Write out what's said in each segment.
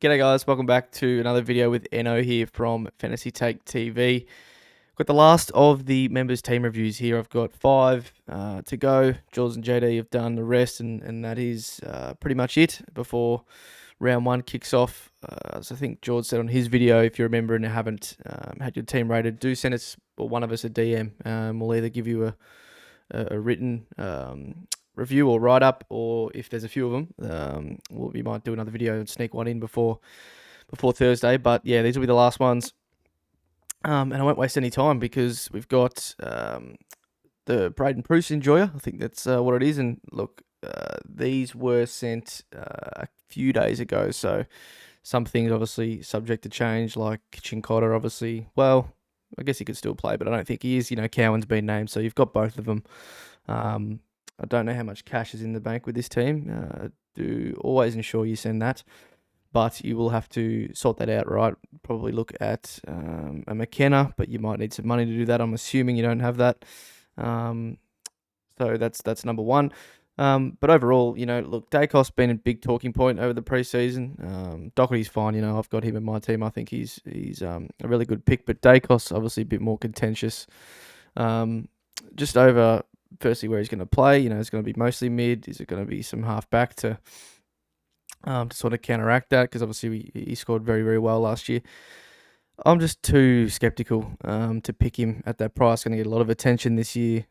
G'day guys, welcome back to another video with Eno here from Fantasy Take TV. Got the last of the members team reviews here. I've got 5 to go. Jules and JD have done the rest, and that is pretty much it before round 1 kicks off. So I think George said on his video, if you remember and haven't had your team rated, do send us, or one of us, a DM. We'll either give you a written review or write up, or if there's a few of them, we might do another video and sneak one in before Thursday. But yeah, these will be the last ones, and I won't waste any time because we've got the Braden Bruce Enjoyer. I think that's what it is. And look, these were sent a few days ago, so some things obviously subject to change, like Chincotta obviously. Well, I guess he could still play, but I don't think he is. Cowan's been named, so you've got both of them. I don't know how much cash is in the bank with this team. Do always ensure you send that, but you will have to sort that out, right? Probably look at a McKenna, but you might need some money to do that. I'm assuming you don't have that. So that's number one. But overall, look, Dacos been a big talking point over the preseason. Doherty's fine, I've got him in my team. I think he's a really good pick, but Dacos obviously a bit more contentious. Just over, firstly, where he's going to play. It's going to be mostly mid. Is it going to be some half back to sort of counteract that? Because obviously he scored very, very well last year. I'm just too skeptical to pick him at that price. Going to get a lot of attention this year.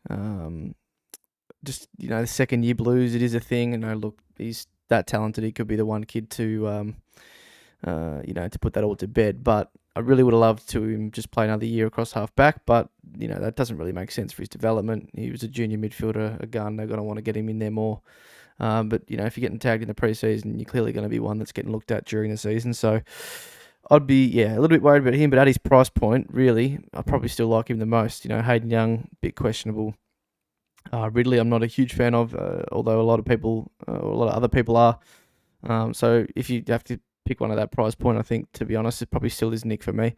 The second year blues, it is a thing. And look, he's that talented. He could be the one kid to to put that all to bed. But I really would have loved to him just play another year across half back, but that doesn't really make sense for his development. He was a junior midfielder, a gun. They're going to want to get him in there more. But if you're getting tagged in the preseason, you're clearly going to be one that's getting looked at during the season. So I'd be a little bit worried about him, but at his price point, really, I probably still like him the most. Hayden Young, bit questionable. Ridley, I'm not a huge fan of, although a lot of other people are. So if you have to pick one at that price point, I think, to be honest, it probably still is Nick for me.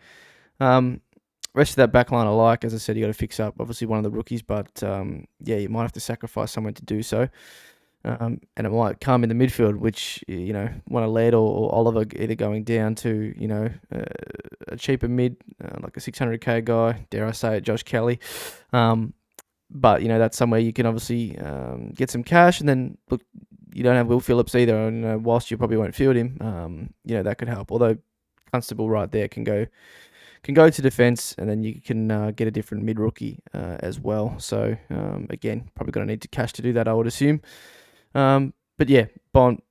Rest of that back line I like. As I said, you got to fix up, obviously, one of the rookies, but you might have to sacrifice someone to do so. And it might come in the midfield, which, one of Led or Oliver either going down to, a cheaper mid, like a 600k guy, dare I say it, Josh Kelly. But, that's somewhere you can obviously get some cash, and then, look, you don't have Will Phillips either, and whilst you probably won't field him, that could help. Although Constable right there can go to defence, and then you can get a different mid-rookie as well. So, again, probably going to need to cash to do that, I would assume. But yeah, Bont,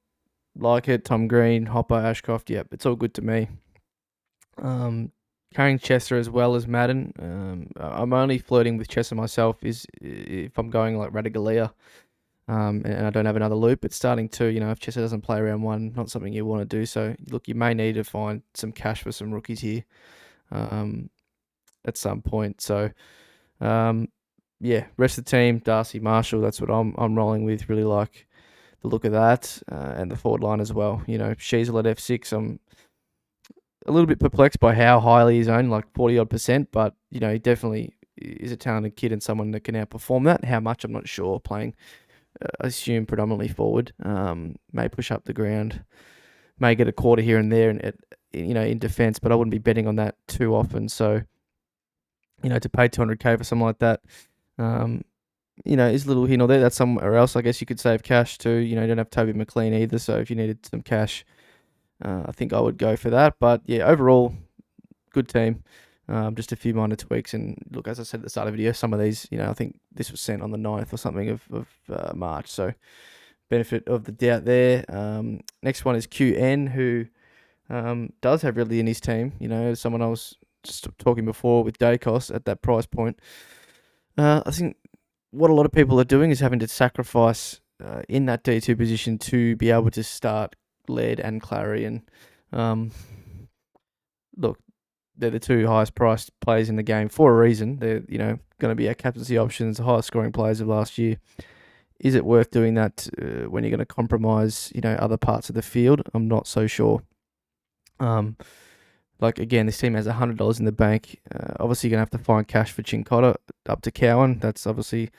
like it, Tom Green, Hopper, Ashcroft, yep, it's all good to me. Carrying Chester as well as Madden. I'm only flirting with Chester myself if I'm going like Radigalia, and I don't have another loop. But starting 2, if Chester doesn't play round 1, not something you want to do. So look, you may need to find some cash for some rookies here at some point. So rest of the team, Darcy, Marshall, that's what I'm rolling with. Really like the look of that, and the forward line as well. Sheasel at F6, I'm a little bit perplexed by how highly he's owned, like 40-odd%, but, he definitely is a talented kid and someone that can outperform that. How much, I'm not sure. Playing, I assume, predominantly forward. May push up the ground, may get a quarter here and there, and in defence, but I wouldn't be betting on that too often. So, to pay 200k for something like that, is a little here or there. That's somewhere else, I guess you could save cash too. You don't have Toby McLean either, so if you needed some cash, I think I would go for that. But yeah, overall, good team. Just a few minor tweaks. And look, as I said at the start of the video, some of these, I think this was sent on the 9th or something of March. So benefit of the doubt there. Next one is QN, who does have Ridley in his team. Someone I was just talking before with Dacos at that price point. I think what a lot of people are doing is having to sacrifice in that D2 position to be able to start Led and Clary, and look, they're the 2 highest priced players in the game for a reason. They're going to be our captaincy options, the highest scoring players of last year. Is it worth doing that when you're going to compromise other parts of the field? I'm not so sure. Again, this team has $100 in the bank. Obviously, you're going to have to find cash for Chincotta up to Cowan. That's obviously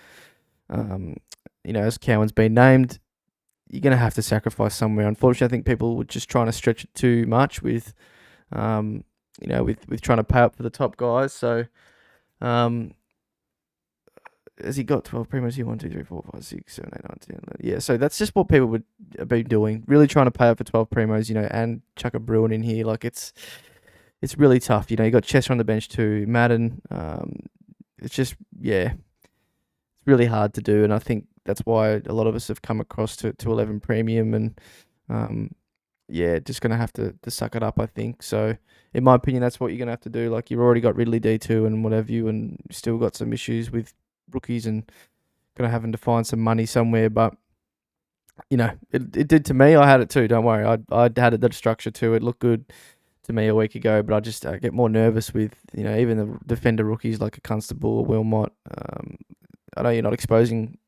as Cowan's been named. you're going to have to sacrifice somewhere. Unfortunately, I think people were just trying to stretch it too much with, with trying to pay up for the top guys. So, has he got 12 primos here? 1, 2, 3, 4, 5, 6, 7, 8, 9, 10, 11. Yeah, so that's just what people would be doing. Really trying to pay up for 12 primos, and chuck a Bruin in here. Like, it's really tough. You got Chester on the bench too, Madden. It's just, yeah, it's really hard to do. And I think that's why a lot of us have come across to 11 premium. And, just going to have to suck it up, I think. So, in my opinion, that's what you're going to have to do. Like, you've already got Ridley D2 and what have you, and still got some issues with rookies and going to having to find some money somewhere. But, it did to me. I had it too, don't worry. I had that structure too. It looked good to me a week ago, but I get more nervous with, even the defender rookies like a Constable or Wilmot. I know you're not exposing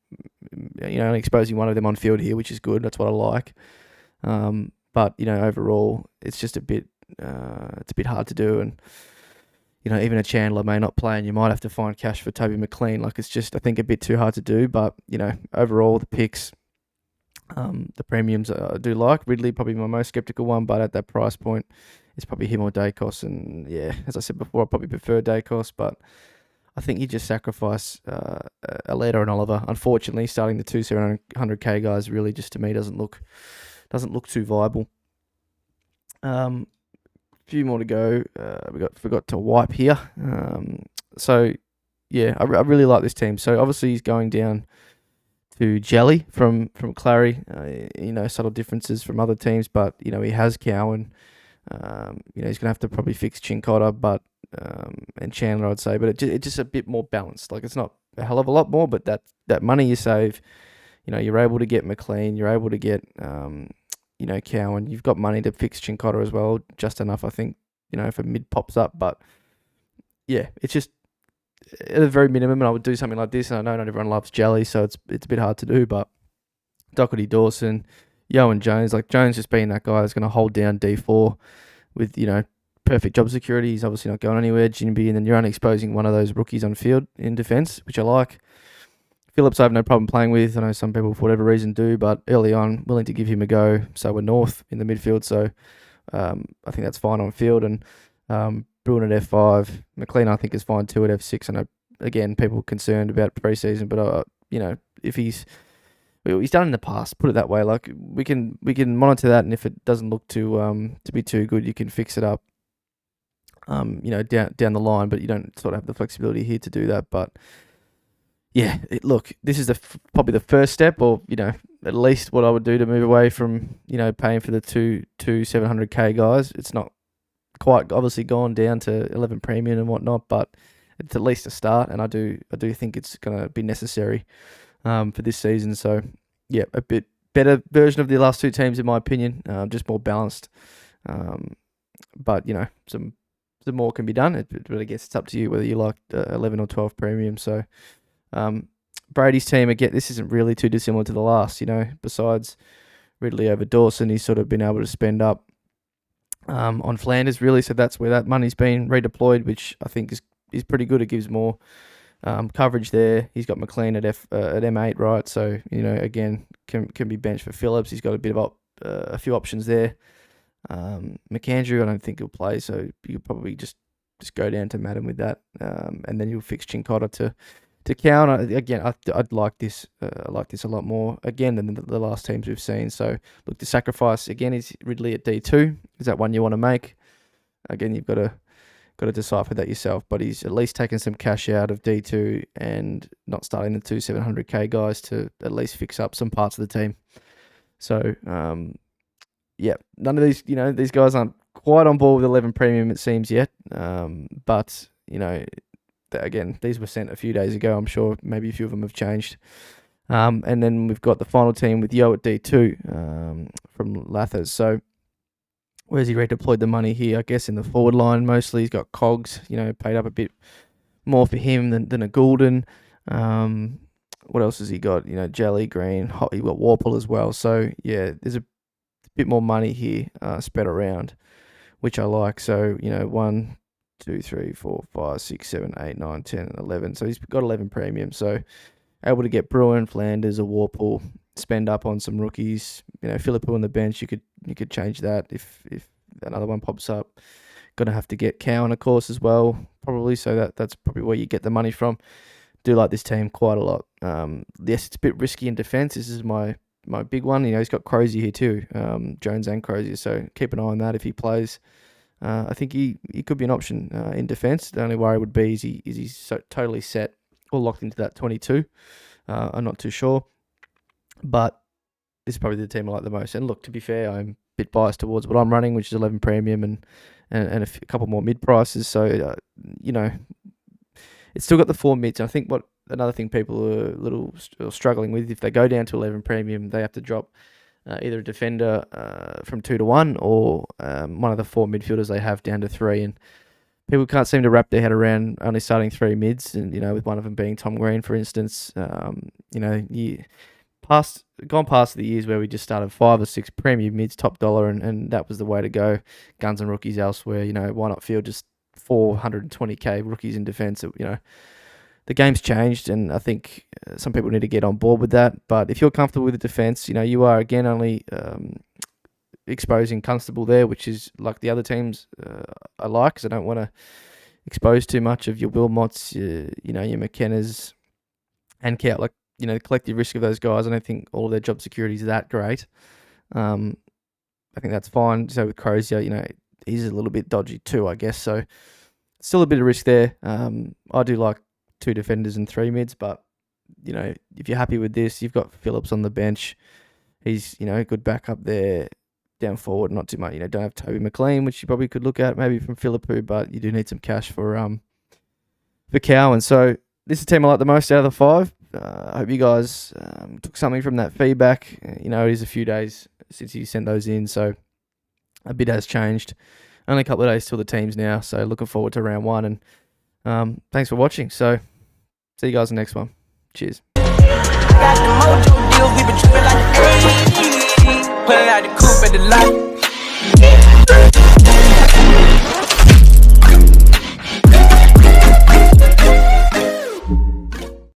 one of them on field here, which is good. That's what I like. But, overall, it's just a bit hard to do. And, even a Chandler may not play and you might have to find cash for Toby McLean. Like, it's just, I think, a bit too hard to do. But, overall, the picks, the premiums I do like. Ridley, probably my most skeptical one, but at that price point, it's probably him or Dacos. And, yeah, as I said before, I probably prefer Dacos, but I think you just sacrifice Aleta and Oliver. Unfortunately, starting the 700k guys really just, to me, doesn't look too viable. Few more to go. We forgot to wipe here. So yeah, I really like this team. So obviously he's going down to Jelly from Clary. Subtle differences from other teams, but he has Cowan. He's gonna have to probably fix Chincotta, but and Chandler, I'd say, but it's just a bit more balanced. Like, it's not a hell of a lot more, but that money you save, you're able to get McLean, you're able to get Cowan. You've got money to fix Chincotta as well, just enough, I think, if a mid pops up. But yeah, it's just at a very minimum, and I would do something like this. And I know not everyone loves Jelly, so it's a bit hard to do. But Doherty, Dawson, Yo and Jones, like Jones just being that guy who's going to hold down D4 with, perfect job security. He's obviously not going anywhere. Jinby, and then you're only exposing one of those rookies on field in defence, which I like. Phillips I have no problem playing with. I know some people for whatever reason do, but early on, willing to give him a go. So we're North in the midfield, so I think that's fine on field. And Bruin at F5. McLean I think is fine too at F6. I know, again, people are concerned about pre-season, but if he's done in the past, put it that way. Like, we can monitor that, and if it doesn't look to be too good, you can fix it up. Down the line, but you don't sort of have the flexibility here to do that. But yeah, look, this is probably the first step, or at least what I would do to move away from paying for the two 700k guys. It's not quite obviously gone down to 11 premium and whatnot, but it's at least a start, and I do think it's going to be necessary for this season. So yeah, a bit better version of the last two teams in my opinion, just more balanced. But some more can be done. It really gets, it's up to you whether you like 11 or 12 premium. So. Brady's team, again, this isn't really too dissimilar to the last, besides Ridley over Dawson, he's sort of been able to spend up on Flanders, really, so that's where that money's been redeployed, which I think is pretty good. It gives more coverage there. He's got McLean at M8, right, so, again, can be benched for Phillips. He's got a bit of a few options there. McAndrew, I don't think he'll play, so you could probably just go down to Madden with that, and then you'll fix Chincotta to counter. Again, I'd like this. I like this a lot more again than the last teams we've seen. So look, the sacrifice again is Ridley at D2. Is that one you want to make? Again, you've got to decipher that yourself. But he's at least taken some cash out of D2 and not starting the two 700k guys to at least fix up some parts of the team. So yeah, none of these these guys aren't quite on board with 11 premium, it seems, yet. But again, these were sent a few days ago. I'm sure maybe a few of them have changed. And then we've got the final team with Yo at D2 from Lathers. So where's he redeployed the money here? I guess in the forward line mostly. He's got Cogs, paid up a bit more for him than a Goulden. What else has he got? Jelly, Green, he got Warple as well. So yeah, there's a bit more money here spread around, which I like. So 1, 2, 3, 4, 5, 6, 7, 8, 9, 10, 11. So he's got 11 premium. So able to get Bruin, Flanders, a Warple, spend up on some rookies. Philippou on the bench, you could change that if another one pops up. Gonna have to get Cowan, of course, as well, probably. So that's probably where you get the money from. Do like this team quite a lot. Yes, it's a bit risky in defence. This is my big one. He's got Crozier here too, Jones and Crozier. So keep an eye on that if he plays. I think he could be an option in defence. The only worry would be is he so totally set or locked into that 22. I'm not too sure, but this is probably the team I like the most. And look, to be fair, I'm a bit biased towards what I'm running, which is 11 premium and a couple more mid prices. So it's still got the 4 mids. And I think another thing people are a little struggling with, if they go down to 11 premium, they have to drop either a defender from 2 to 1 or one of the 4 midfielders they have down to 3. And people can't seem to wrap their head around only starting 3 mids, and with one of them being Tom Green, for instance. Gone past the years where we just started 5 or 6 premium mids, top dollar, and that was the way to go. Guns and rookies elsewhere. Why not field just 420k rookies in defence? The game's changed, and I think some people need to get on board with that. But if you're comfortable with the defence, you are again only exposing Constable there, which is like the other teams I like, because I don't want to expose too much of your Wilmots, your McKennas, and Cow. Like, the collective risk of those guys, I don't think all of their job security is that great. I think that's fine. So with Crozier, he's a little bit dodgy too, I guess. So still a bit of risk there. I do like 2 defenders and 3 mids, but if you're happy with this, you've got Phillips on the bench. He's a good backup there. Down forward, not too much. Don't have Toby McLean, which you probably could look at maybe from Philippou, but you do need some cash for Cowan. So this is the team I like the most out of the 5. I hope you guys took something from that feedback. It is a few days since you sent those in, so a bit has changed. Only a couple of days till the teams now, so looking forward to round 1. And thanks for watching. So see you guys in the next one. Cheers. Got the mojo deals, we been tripping like pulling out the coupe at the lot.